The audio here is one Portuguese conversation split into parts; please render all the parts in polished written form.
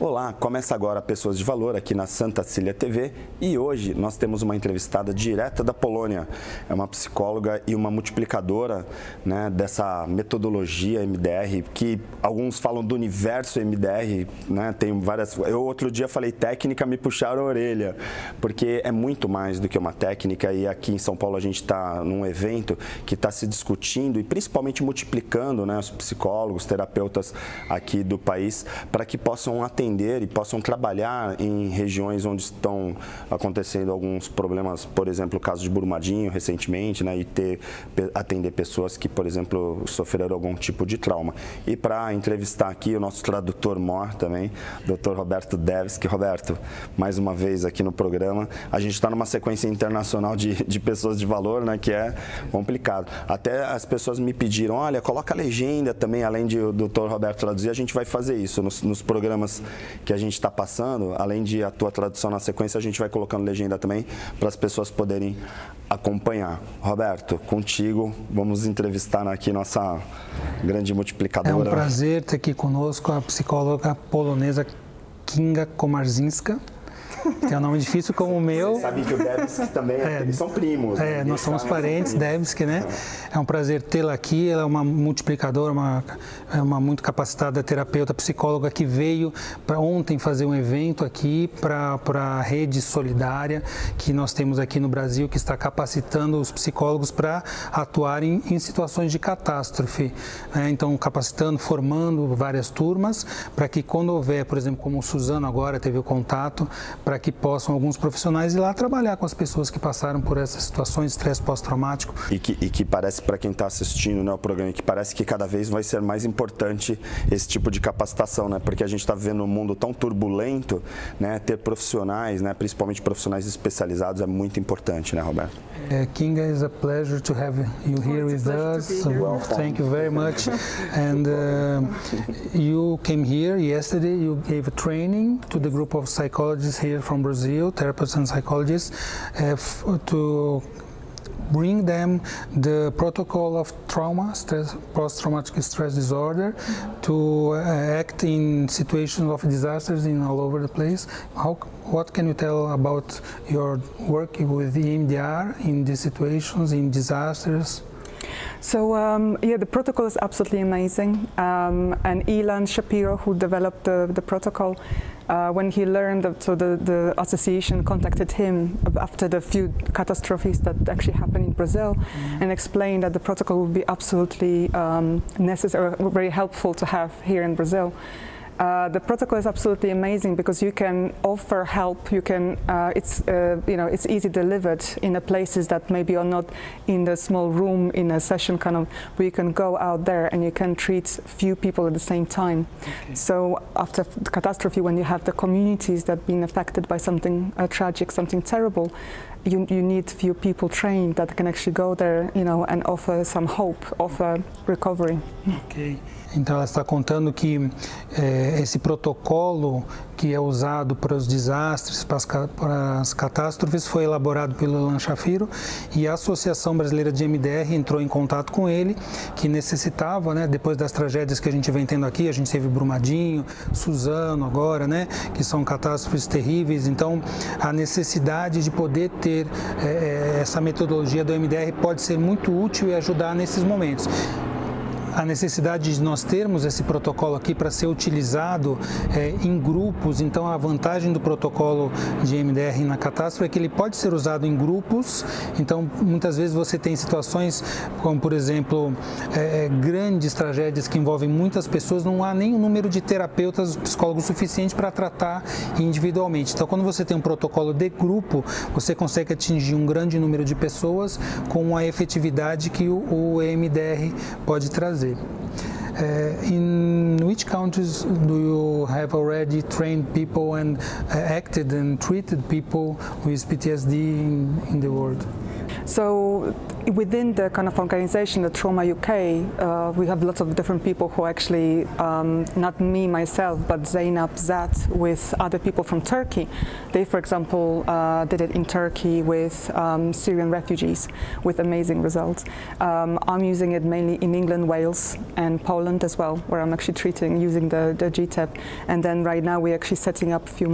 Olá, começa agora Pessoas de Valor aqui na Santa Cília TV e hoje nós temos uma entrevistada direta da Polônia. É uma psicóloga e uma multiplicadora, né, dessa metodologia MDR, que alguns falam do universo MDR, né, tem várias... Eu outro dia falei técnica, me puxaram a orelha, porque é muito mais do que uma técnica e aqui em São Paulo a gente está num evento que está se discutindo e principalmente multiplicando, né, os psicólogos, terapeutas aqui do país para que possam atender e possam trabalhar em regiões onde estão acontecendo alguns problemas, por exemplo, o caso de Brumadinho recentemente, né, e atender pessoas que, por exemplo, sofreram algum tipo de trauma. E para entrevistar aqui o nosso tradutor mor também, Dr. Roberto Devski. Roberto, mais uma vez aqui no programa. A gente está numa sequência internacional de pessoas de valor, né, que é complicado. Até as pessoas me pediram, olha, coloca a legenda também, além de o Dr. Roberto traduzir, a gente vai fazer isso nos programas que a gente está passando, além de a tua tradução na sequência, a gente vai colocando legenda também para as pessoas poderem acompanhar. Roberto, contigo, vamos entrevistar aqui nossa grande multiplicadora. É um prazer ter aqui conosco a psicóloga polonesa Kinga Komarzyńska. Tem um nome difícil como o meu. Você sabe que o Devski também, eles são primos. Né? Nós somos parentes, Devski, né? É um prazer tê-la aqui. Ela é uma multiplicadora, uma muito capacitada terapeuta, psicóloga que veio para ontem fazer um evento aqui para a rede solidária que nós temos aqui no Brasil, que está capacitando os psicólogos para atuarem em situações de catástrofe. Né? Então, capacitando, formando várias turmas para que quando houver, por exemplo, como o Suzano agora teve o contato, para que possam alguns profissionais ir lá trabalhar com as pessoas que passaram por essas situações de estresse pós-traumático. E que parece, para quem está assistindo, né, o programa, que parece que cada vez vai ser mais importante esse tipo de capacitação, né, porque a gente está vivendo um mundo tão turbulento, né, ter profissionais, né, principalmente profissionais especializados, é muito importante, né, Roberto? Kinga, it's a pleasure to have you here with us. So, thank you very much. And you came here yesterday. You gave a training to the group of psychologists here from Brazil, therapists and psychologists, to bring them the protocol of trauma, post-traumatic stress disorder, to act in situations of disasters in all over the place. What can you tell about your work with the EMDR in these situations, in disasters? So yeah, the protocol is absolutely amazing. And Ilan Shapiro, who developed the protocol, when he learned that, so the association contacted him after the few catastrophes that actually happened in Brazil, and explained that the protocol would be absolutely necessary, very helpful to have here in Brazil. The protocol is absolutely amazing because you can offer help. You can, it's easy delivered in the places that maybe are not in the small room in a session kind of, where you can go out there and you can treat few people at the same time. Okay. So after the catastrophe, when you have the communities that have been affected by something tragic, something terrible, you need few people trained that can actually go there, and offer some hope, offer recovery. Okay. Então ela está contando que esse protocolo que é usado para os desastres, para as catástrofes, foi elaborado pelo Ilan Shapiro e a Associação Brasileira de MDR entrou em contato com ele, que necessitava, né, depois das tragédias que a gente vem tendo aqui, a gente teve Brumadinho, Suzano agora, né, que são catástrofes terríveis, então a necessidade de poder ter essa metodologia do MDR pode ser muito útil e ajudar nesses momentos. A necessidade de nós termos esse protocolo aqui para ser utilizado em grupos. Então, a vantagem do protocolo de MDR na catástrofe é que ele pode ser usado em grupos. Então, muitas vezes você tem situações como, por exemplo, grandes tragédias que envolvem muitas pessoas, não há nem o número de terapeutas, psicólogos suficiente para tratar individualmente. Então, quando você tem um protocolo de grupo, você consegue atingir um grande número de pessoas com a efetividade que o EMDR pode trazer. In which countries do you have already trained people and acted and treated people with PTSD in the world? So within the kind of organization, the Trauma UK, we have lots of different people who actually, not me myself, but Zeynep Zat with other people from Turkey. They, for example, did it in Turkey with Syrian refugees with amazing results. I'm using it mainly in England, Wales and Poland as well, where I'm actually treating using the GTEP. And then right now we're actually setting up a few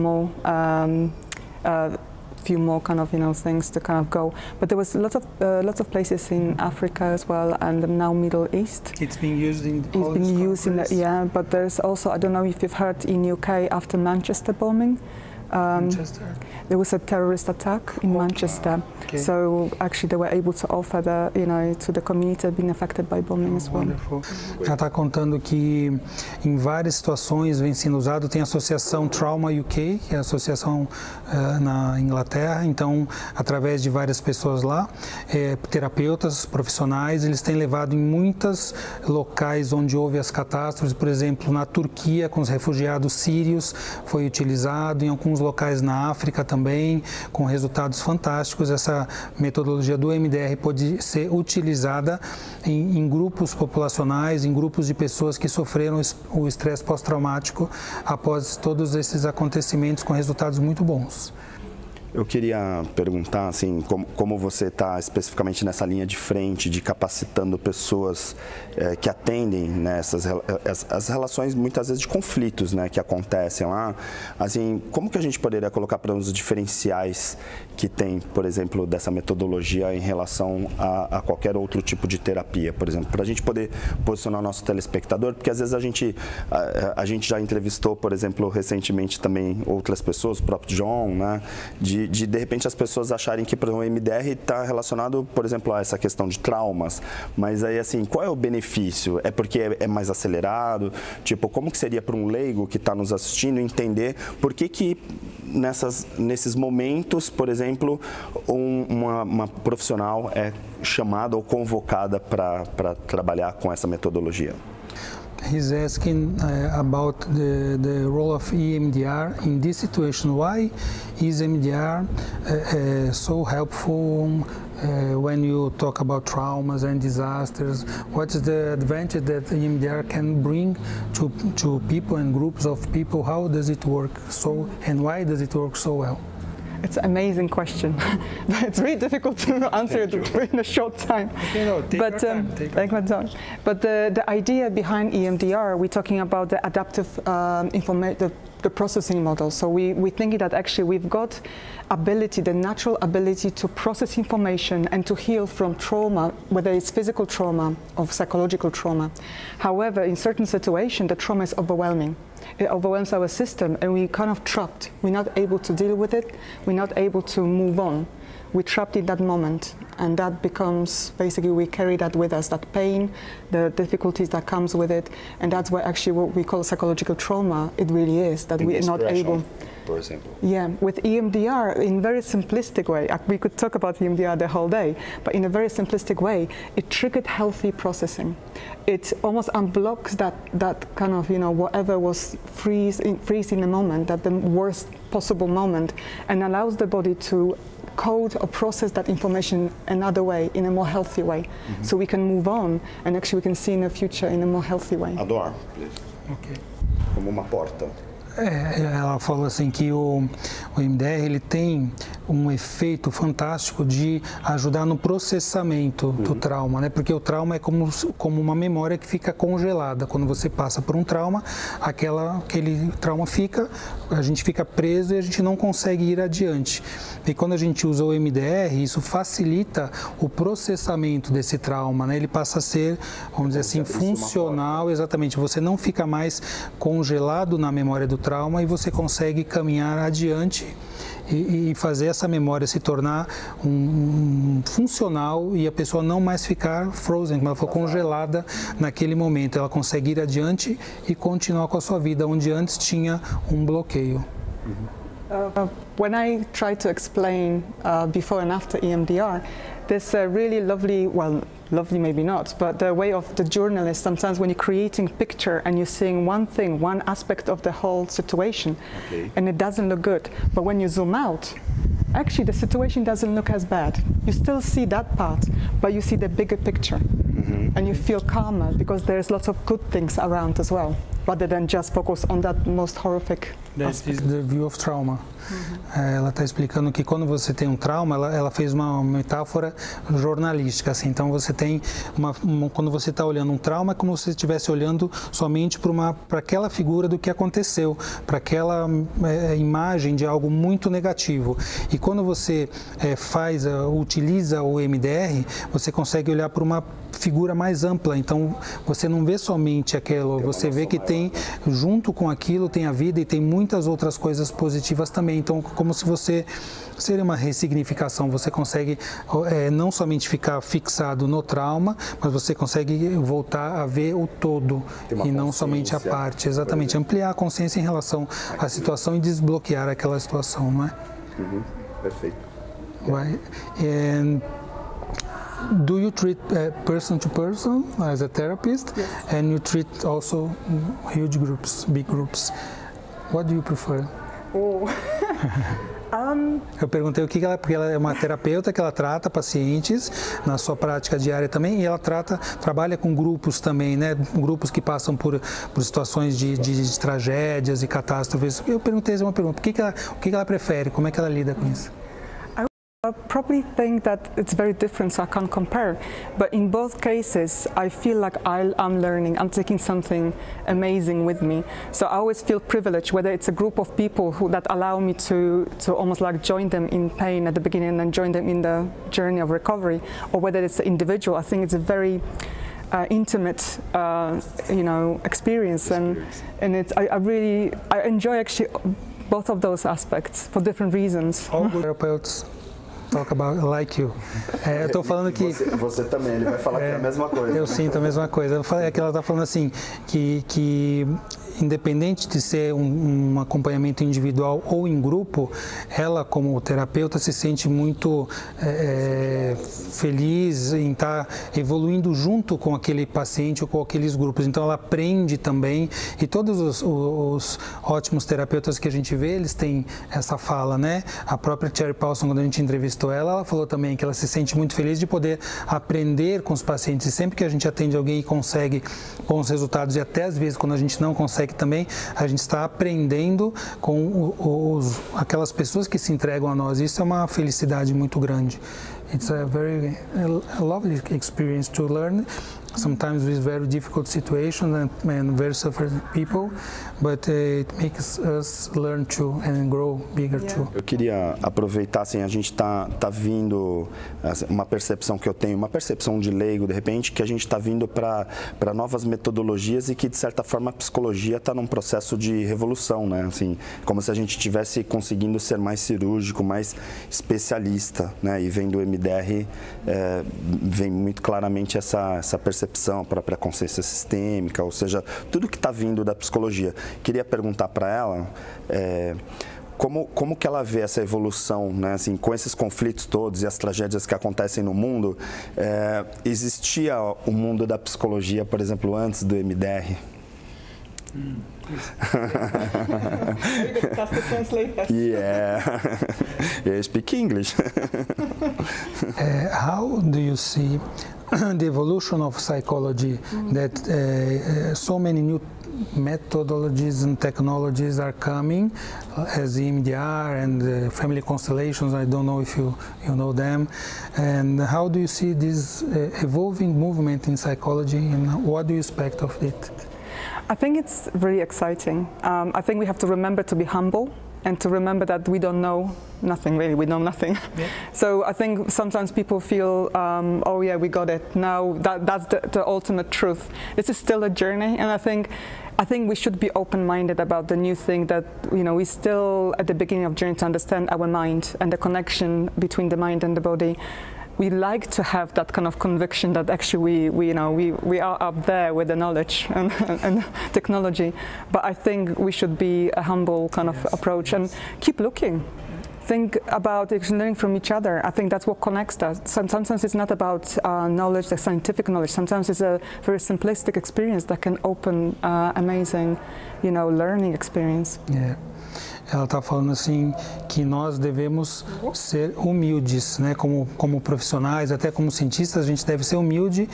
more kind of things to kind of go, but there was lots of places in Africa as well, and now Middle East. It's being used in all these countries. Yeah, but there's also, I don't know if you've heard, in UK after Manchester bombing. There was a terrorist attack in Manchester, so actually they were able to offer to the community being affected by bombing as well. Ela está contando que em várias situações vem sendo usado. Tem a associação Trauma UK, que é a associação na Inglaterra. Então, através de várias pessoas lá, terapeutas profissionais, eles têm levado em muitos locais onde houve as catástrofes. Por exemplo, na Turquia, com os refugiados sírios, foi utilizado. Em alguns locais na África também, com resultados fantásticos. Essa metodologia do EMDR pode ser utilizada em grupos populacionais, em grupos de pessoas que sofreram o estresse pós-traumático após todos esses acontecimentos, com resultados muito bons. Eu queria perguntar, assim, como você está especificamente nessa linha de frente, de capacitando pessoas que atendem, né, as relações, muitas vezes, de conflitos, né, que acontecem lá. Assim, como que a gente poderia colocar para os diferenciais que tem, por exemplo, dessa metodologia em relação a qualquer outro tipo de terapia, por exemplo, para a gente poder posicionar o nosso telespectador, porque às vezes a gente já entrevistou, por exemplo, recentemente também outras pessoas, o próprio John, né, de repente as pessoas acharem que o EMDR está relacionado, por exemplo, a essa questão de traumas, mas aí assim, qual é o benefício? É porque é mais acelerado? Tipo, como que seria para um leigo que está nos assistindo entender por que nesses momentos, por exemplo, uma profissional é chamada ou convocada para trabalhar com essa metodologia? He's asking about the role of EMDR in this situation. Why is EMDR so helpful when you talk about traumas and disasters? What is the advantage that EMDR can bring to people and groups of people? How does it work and why does it work so well? It's an amazing question, but it's very difficult to answer it in a short time. Take my time. But the idea behind EMDR, we're talking about the adaptive the processing model. So we're thinking that actually we've got the natural ability to process information and to heal from trauma, whether it's physical trauma or psychological trauma. However, in certain situations, the trauma is overwhelming. It overwhelms our system and we're kind of trapped. We're not able to deal with it. We're not able to move on. We're trapped in that moment, and that becomes, basically we carry that with us, that pain, the difficulties that comes with it, and that's why actually what we call psychological trauma, it really is, that we're not able. For example. Yeah, with EMDR, in a very simplistic way, we could talk about EMDR the whole day, but in a very simplistic way, it triggered healthy processing. It almost unblocks that kind of, whatever was freeze in the moment, that the worst possible moment, and allows the body to code or process that information another way, in a more healthy way. Mm-hmm. So we can move on and actually we can see in the future in a more healthy way. Adore, please. Okay. Como uma porta. Ela falou assim que o EMDR ele tem um efeito fantástico de ajudar no processamento do trauma, né? Porque o trauma é como uma memória que fica congelada. Quando você passa por um trauma, aquele trauma a gente fica preso e a gente não consegue ir adiante. E quando a gente usa o EMDR, isso facilita o processamento desse trauma, né? Ele passa a ser, vamos dizer assim, funcional, exatamente. Você não fica mais congelado na memória do trauma e você consegue caminhar adiante e fazer essa memória se tornar funcional e a pessoa não mais ficar frozen, como ela foi congelada naquele momento. Ela consegue ir adiante e continuar com a sua vida, onde antes tinha um bloqueio. When I try to explain before and after EMDR, there's a really lovely, well, lovely maybe not, but the way of the journalist, sometimes when you're creating picture and you're seeing one thing, one aspect of the whole situation, and it doesn't look good, but when you zoom out actually the situation doesn't look as bad. You still see that part, but you see the bigger picture. And you feel calmer because there's lots of good things around as well, rather than just focus on that most horrific That is the view of trauma. Ela está explicando que quando você tem um trauma, ela fez uma metáfora jornalística, assim. Então você tem quando você está olhando um trauma, é como se você estivesse olhando somente para aquela figura do que aconteceu, para aquela imagem de algo muito negativo. E quando você utiliza o MDR, você consegue olhar para uma figura mais ampla. Então você não vê somente aquilo, você vê que tem junto com aquilo tem a vida e tem muitas outras coisas positivas também. Então, como se seria uma ressignificação, você consegue não somente ficar fixado no trauma, mas você consegue voltar a ver o todo e não somente a parte. Exatamente, ampliar a consciência em relação à situação e desbloquear aquela situação, não é? Perfeito. Right. And do you treat person to person as a therapist? Yes. And you treat also huge groups, big groups? What do you prefer? Oh. Eu perguntei o que ela, porque ela é uma terapeuta que ela trata pacientes na sua prática diária também, e ela trabalha com grupos também, né? Grupos que passam por situações de tragédias e catástrofes. Eu perguntei uma pergunta: o que ela prefere? Como é que ela lida com isso? I probably think that it's very different, so I can't compare. But in both cases, I feel like I'm learning, I'm taking something amazing with me. So I always feel privileged, whether it's a group of people that allow me to almost like join them in pain at the beginning and then join them in the journey of recovery, or whether it's an individual. I think it's a very intimate, experience, and I enjoy actually both of those aspects for different reasons. All good therapeutes talk about like you. Eu estou falando que você também, ele vai falar que é a mesma coisa. Eu sinto a mesma coisa. É que ela está falando assim que independente de ser um acompanhamento individual ou em grupo, ela como terapeuta se sente muito feliz em estar evoluindo junto com aquele paciente ou com aqueles grupos. Então ela aprende também, e todos os ótimos terapeutas que a gente vê, eles têm essa fala, né? A própria Cherry Paulson, quando a gente entrevistou ela falou também que ela se sente muito feliz de poder aprender com os pacientes. E sempre que a gente atende alguém e consegue bons resultados, e até às vezes quando a gente não consegue também, a gente está aprendendo com aquelas pessoas que se entregam a nós. Isso é uma felicidade muito grande. It's a very lovely experience to learn. Sometimes with very difficult situations and very suffering people, but it makes us learn too and grow bigger too. Eu queria aproveitar, assim, a gente tá vindo, uma percepção que eu tenho, uma percepção de leigo, de repente, que a gente está vindo para novas metodologias e que, de certa forma, a psicologia está num processo de revolução, né? Assim, como se a gente estivesse conseguindo ser mais cirúrgico, mais especialista, né? E vem do MDR, vem muito claramente essa percepção, a própria consciência sistêmica, ou seja, tudo que está vindo da psicologia. Queria perguntar para ela como que ela vê essa evolução, né? Assim, com esses conflitos todos e as tragédias que acontecem no mundo. Existia o mundo da psicologia, por exemplo, antes do MDR? Yeah, speak English. How do you see the evolution of psychology, that so many new methodologies and technologies are coming, as EMDR and family constellations? I don't know if you know them. And how do you see this evolving movement in psychology, and what do you expect of it? I think it's really exciting. I think we have to remember to be humble and to remember that we don't know nothing, really. We know nothing. Yeah. So I think sometimes people feel, oh yeah, we got it. Now that's the ultimate truth. This is still a journey, and I think we should be open-minded about the new thing, that, you know, we're still at the beginning of journey to understand our mind and the connection between the mind and the body. We like to have that kind of conviction that actually we are up there with the knowledge and technology, but I think we should be a humble kind of approach and keep looking. Think about learning from each other. I think that's what connects us. Sometimes it's not about knowledge, the scientific knowledge. Sometimes it's a very simplistic experience that can open amazing, learning experience. Yeah. ela está falando assim que nós devemos ser humildes, né? Como profissionais, até como cientistas, a gente deve ser humilde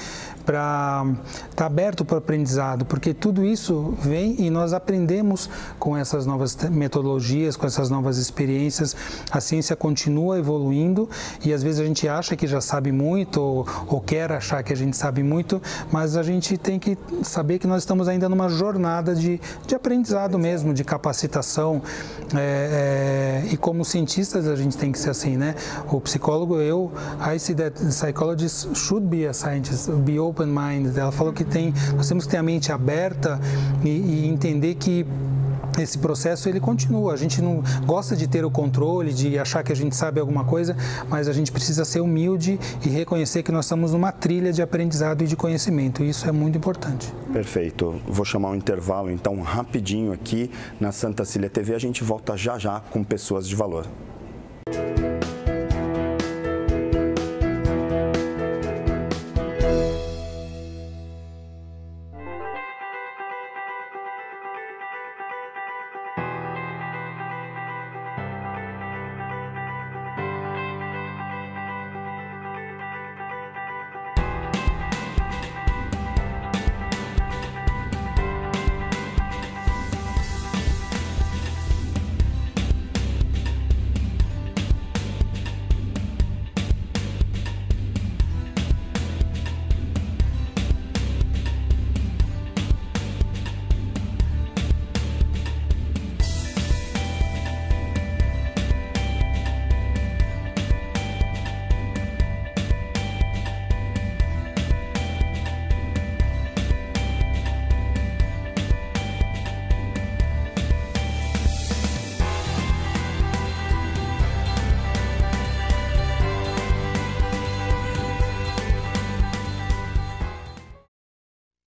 para estar aberto para o aprendizado, porque tudo isso vem e nós aprendemos com essas novas metodologias, com essas novas experiências. A ciência continua evoluindo e às vezes a gente acha que já sabe muito ou quer achar que a gente sabe muito, mas a gente tem que saber que nós estamos ainda numa jornada de aprendizado mesmo, de capacitação, e como cientistas a gente tem que ser assim, né? O psicólogo, I see that the psychologist should be a scientist, be open-minded. Ela falou que nós temos que ter a mente aberta e entender que esse processo ele continua. A gente não gosta de ter o controle, de achar que a gente sabe alguma coisa, mas a gente precisa ser humilde e reconhecer que nós estamos numa trilha de aprendizado e de conhecimento. Isso é muito importante. Perfeito. Vou chamar um intervalo, então, rapidinho aqui na Santa Cília TV. A gente volta já já com Pessoas de Valor.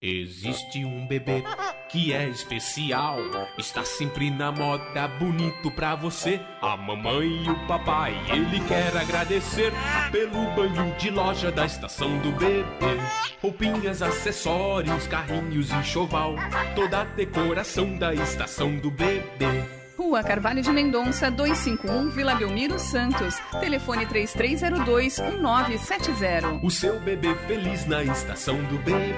Existe um bebê que é especial, está sempre na moda, bonito pra você. A mamãe e o papai, ele quer agradecer pelo banho de loja da estação do bebê. Roupinhas, acessórios, carrinhos, enxoval, toda a decoração da estação do bebê. Rua Carvalho de Mendonça, 251, Vila Belmiro, Santos. Telefone 3302-1970. O seu bebê feliz na estação do bebê.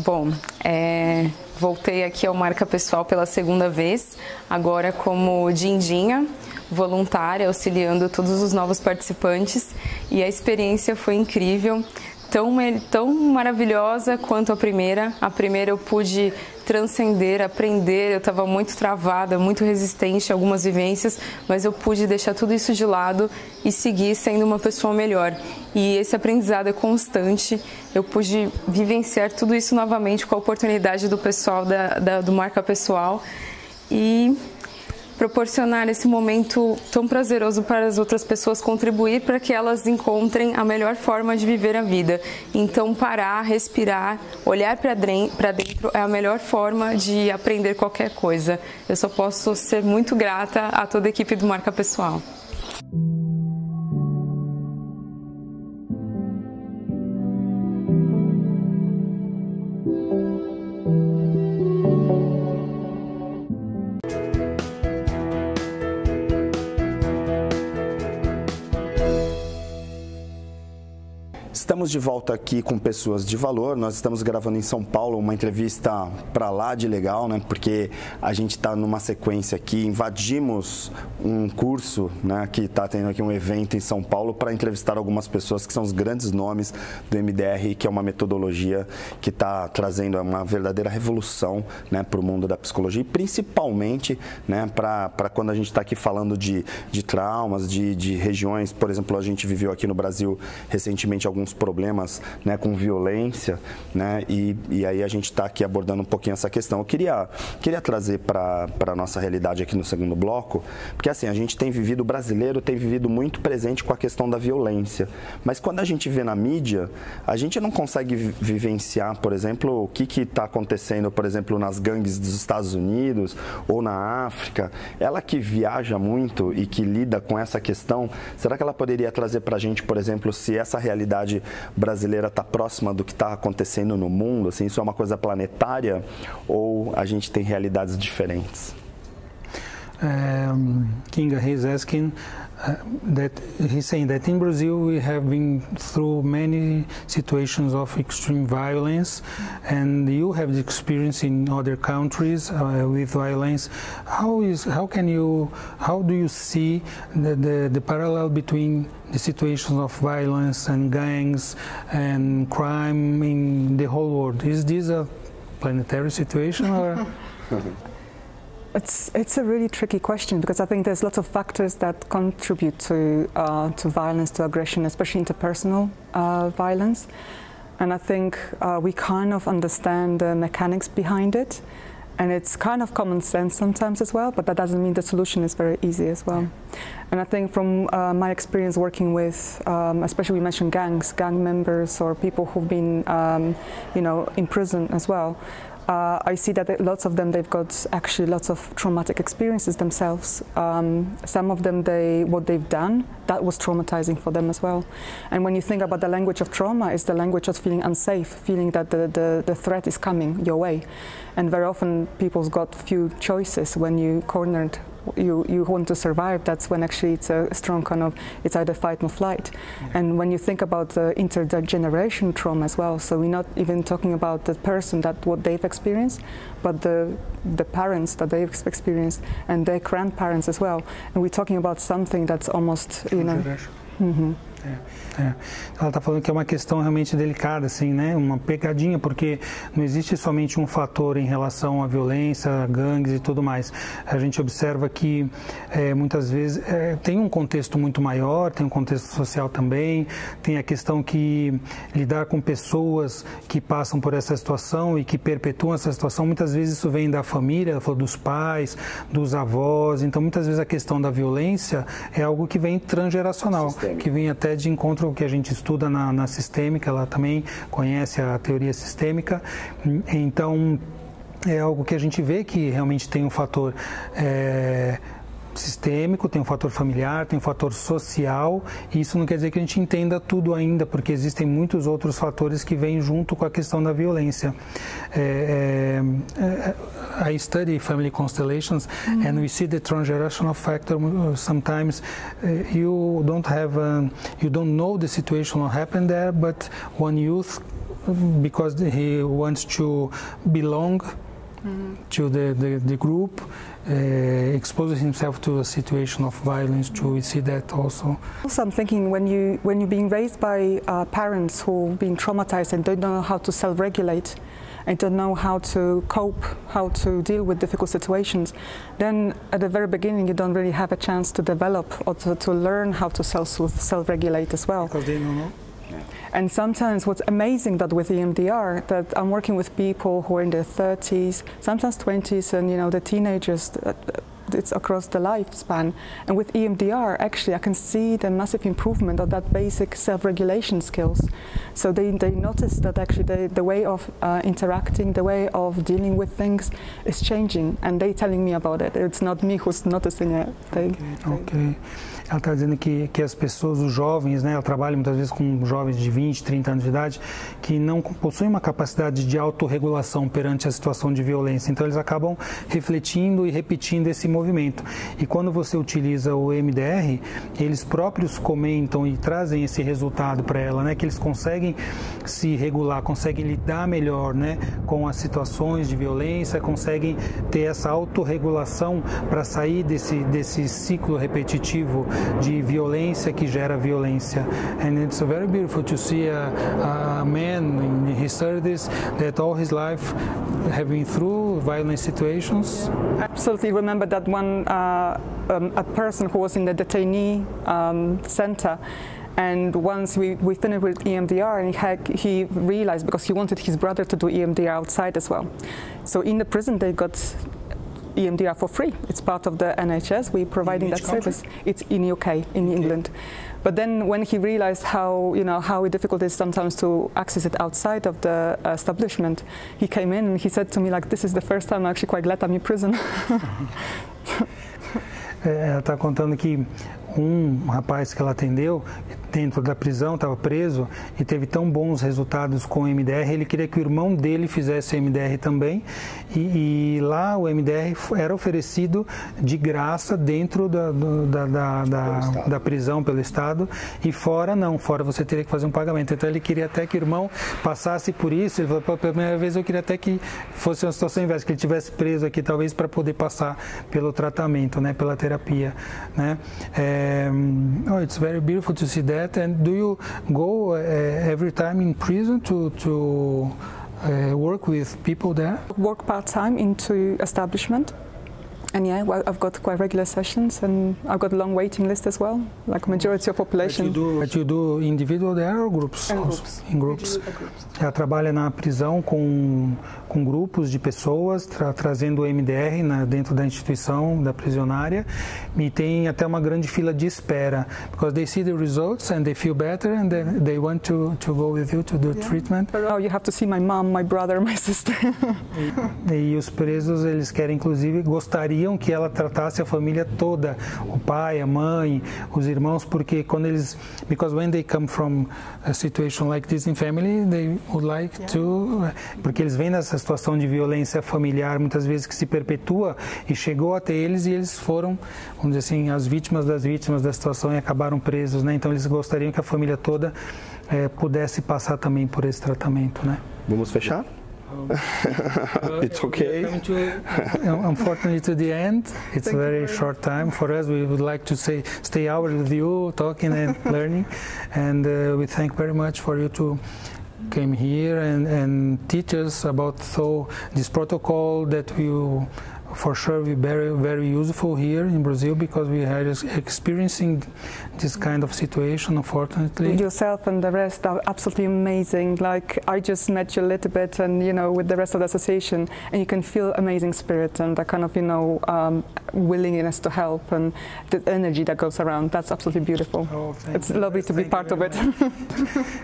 Bom, voltei aqui ao Marca Pessoal pela segunda vez, agora como dindinha, voluntária, auxiliando todos os novos participantes, e a experiência foi incrível, tão maravilhosa quanto a primeira. A primeira eu pude transcender, aprender, eu estava muito travada, muito resistente a algumas vivências, mas eu pude deixar tudo isso de lado e seguir sendo uma pessoa melhor. E esse aprendizado é constante, eu pude vivenciar tudo isso novamente com a oportunidade do pessoal do Marca Pessoal e proporcionar esse momento tão prazeroso para as outras pessoas, contribuir para que elas encontrem a melhor forma de viver a vida. Então, parar, respirar, olhar para dentro é a melhor forma de aprender qualquer coisa. Eu só posso ser muito grata a toda a equipe do Marca Pessoal. Estamos de volta aqui com Pessoas de Valor. Nós estamos gravando em São Paulo uma entrevista para lá de legal, né? Porque a gente está numa sequência aqui, invadimos um curso, né? Que está tendo aqui um evento em São Paulo para entrevistar algumas pessoas que são os grandes nomes do MDR, que é uma metodologia que está trazendo uma verdadeira revolução, né, para o mundo da psicologia e principalmente, né, para quando a gente está aqui falando de traumas, de regiões. Por exemplo, a gente viveu aqui no Brasil recentemente alguns problemas, né, com violência, né, e aí a gente está aqui abordando um pouquinho essa questão. Eu queria trazer para a nossa realidade aqui no segundo bloco, porque assim, a gente tem vivido, o brasileiro tem vivido muito presente com a questão da violência, mas quando a gente vê na mídia, a gente não consegue vivenciar, por exemplo, o que está acontecendo, por exemplo, nas gangues dos Estados Unidos ou na África. Ela que viaja muito e que lida com essa questão, será que ela poderia trazer para a gente, por exemplo, se essa realidade brasileira está próxima do que está acontecendo no mundo, assim, isso é uma coisa planetária ou a gente tem realidades diferentes? Kinga, he's asking that he's saying that in Brazil we have been through many situations of extreme violence, and you have the experience in other countries with violence. How do you see the parallel between the situations of violence and gangs and crime in the whole world? Is this a planetary situation or? It's a really tricky question because I think there's lots of factors that contribute to violence, to aggression, especially interpersonal violence. And I think we kind of understand the mechanics behind it, and it's kind of common sense sometimes as well, but that doesn't mean the solution is very easy as well. And I think from my experience working with, especially we mentioned gang members or people who've been, in prison as well, I see that lots of them, they've got actually lots of traumatic experiences themselves. Some of them, what they've done, that was traumatizing for them as well. And when you think about the language of trauma, it's the language of feeling unsafe, feeling that the threat is coming your way. And very often people's got few choices when you cornered. You want to survive, that's when actually it's a strong kind of, it's either fight or flight. Yeah. And when you think about the intergenerational trauma as well, so we're not even talking about the person, that what they've experienced, but the parents that they've experienced and their grandparents as well. And we're talking about something that's almost, Mm-hmm. Ela está falando que é uma questão realmente delicada, assim, né? Uma pegadinha, porque não existe somente um fator em relação à violência, a gangues e tudo mais. A gente observa que muitas vezes tem um contexto muito maior, tem um contexto social também, tem a questão que lidar com pessoas que passam por essa situação e que perpetuam essa situação, muitas vezes isso vem da família, ela falou dos pais, dos avós, então muitas vezes a questão da violência é algo que vem transgeracional, que vem até de encontro ao que a gente estuda na sistêmica, ela também conhece a teoria sistêmica, então é algo que a gente vê que realmente tem um fator sistêmico, tem um fator familiar, tem um fator social, e isso não quer dizer que a gente entenda tudo ainda, porque existem muitos outros fatores que vêm junto com a questão da violência. I study family constellations, and we see the transgenerational factor. Sometimes you don't know the situation what happened there, but one youth, because he wants to belong to the group, exposes himself to a situation of violence. We see that also. Also, I'm thinking when you're being raised by parents who've been traumatized and don't know how to self-regulate, and don't know how to cope, how to deal with difficult situations, then at the very beginning you don't really have a chance to develop or to learn how to self-regulate as well. Because they don't know. And sometimes what's amazing that with EMDR, that I'm working with people who are in their 30s, sometimes 20s, and the teenagers, it's across the lifespan. And with EMDR, actually, I can see the massive improvement of that basic self-regulation skills. So they notice that actually the way of interacting, the way of dealing with things is changing, and they're telling me about it. It's not me who's noticing it. Okay. Ela está dizendo que as pessoas, os jovens, né, ela trabalha muitas vezes com jovens de 20, 30 anos de idade, que não possuem uma capacidade de autorregulação perante a situação de violência. Então eles acabam refletindo e repetindo esse movimento. E quando você utiliza o EMDR, eles próprios comentam e trazem esse resultado para ela, né, que eles conseguem se regular, conseguem lidar melhor, né, com as situações de violência, conseguem ter essa autorregulação para sair desse ciclo repetitivo de violência que gera violência. And it's very beautiful to see a man in his 30s that all his life have been through violent situations. Absolutely. Remember that one a person who was in the detainee center, And once we finished with EMDR, and he realized, because he wanted his brother to do EMDR outside as well. So in the prison they got EMDR for free. It's part of the NHS. We're providing that service. It's in UK, in England. But then when he realized how difficult it is sometimes to access it outside of the establishment, he came in and he said to me, like, this is the first time I'm actually quite glad I'm in prison. Ela está contando que rapaz que ela atendeu dentro da prisão, estava preso e teve tão bons resultados com o MDR, ele queria que o irmão dele fizesse o MDR também e lá o MDR era oferecido de graça dentro da prisão pelo Estado e fora não, fora você teria que fazer um pagamento. Então ele queria até que o irmão passasse por isso, ele falou, pela primeira vez eu queria até que fosse uma situação inversa, que ele tivesse preso aqui talvez para poder passar pelo tratamento, né, pela terapia, né? It's very beautiful to see that. And do you go every time in prison to work with people there? Work part-time into establishment. And yeah, well, I've got quite regular sessions, and I've got a long waiting list as well, like majority of population. But you do individual there or groups? In groups. Ela trabalha na prisão com grupos de pessoas, trazendo o MDR dentro da instituição, da prisionária, e tem até uma grande fila de espera, because they see the results and they feel better and they want to go with you to do treatment. Oh, you have to see my mom, my brother, my sister. E os presos, eles querem, inclusive, gostariam que ela tratasse a família toda, o pai, a mãe, os irmãos, porque because when they come from a situation like this in family, they would like to, porque eles vêm nessa situação de violência familiar, muitas vezes que se perpetua e chegou até eles e eles foram, vamos dizer assim, as vítimas da situação e acabaram presos, né? Então eles gostariam que a família toda pudesse passar também por esse tratamento, né? Vamos fechar? It's okay. Unfortunately, to the end, it's a very short time for us. We would like to stay hours with you, talking and learning, and we thank very much for you to came here and teach us about this protocol that will for sure be very, very useful here in Brazil, because we are experiencing this kind of situation, unfortunately. Yourself and the rest are absolutely amazing. Like, I just met you a little bit, and with the rest of the association, and you can feel amazing spirit and that kind of willingness to help and the energy that goes around. That's absolutely beautiful. It's lovely to be part of it.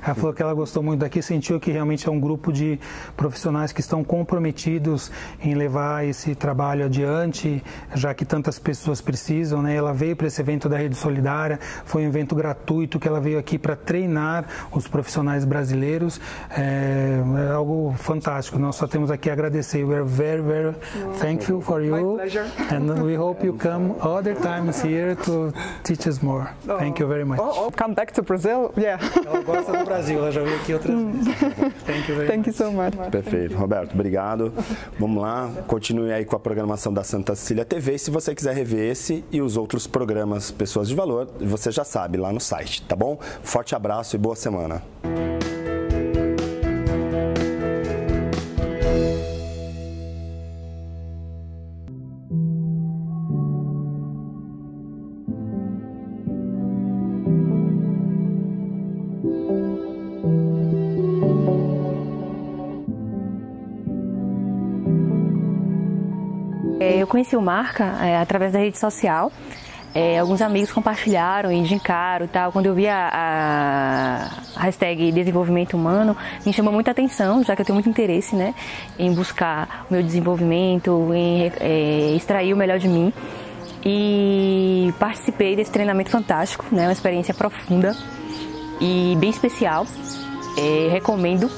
Ela falou que ela gostou muito daqui, sentiu que realmente é um grupo de profissionais que estão comprometidos em levar esse trabalho adiante, já que tantas pessoas precisam, né? Ela veio para esse evento da Rede Solidária, foi um evento gratuito que ela veio aqui para treinar os profissionais brasileiros, é algo fantástico. Nós só temos aqui a agradecer. We are very, very thankful for you. My pleasure. And we hope you come other times here to teach us more. Thank you very much. Come back to Brazil, yeah. Ela gosta do Brasil, ela já veio aqui outras vezes. Thank you very much. Thank you so much. Perfeito. Roberto, obrigado. Vamos lá, continue aí com a programação da Santa Cecília TV. E se você quiser rever esse e os outros programas Pessoas de Valor, você já sabe, lá no site, tá bom? Forte abraço e boa semana. Eu conheci o Marca através da rede social. Alguns amigos compartilharam e indicaram e tal. Quando eu vi a hashtag desenvolvimento humano, me chamou muita atenção, já que eu tenho muito interesse, né, em buscar o meu desenvolvimento, em extrair o melhor de mim. E participei desse treinamento fantástico, né, uma experiência profunda e bem especial. Recomendo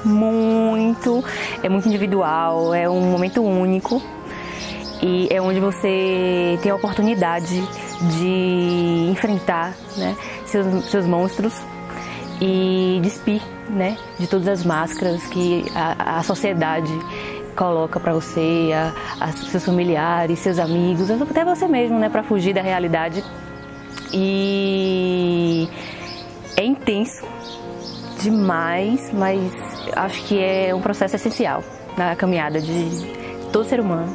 muito, é muito individual, é um momento único. E é onde você tem a oportunidade de enfrentar, né, seus monstros e despir, né, de todas as máscaras que a sociedade coloca para você, seus familiares, seus amigos, até você mesmo, né, para fugir da realidade. E é intenso demais, mas acho que é um processo essencial na caminhada de todo ser humano.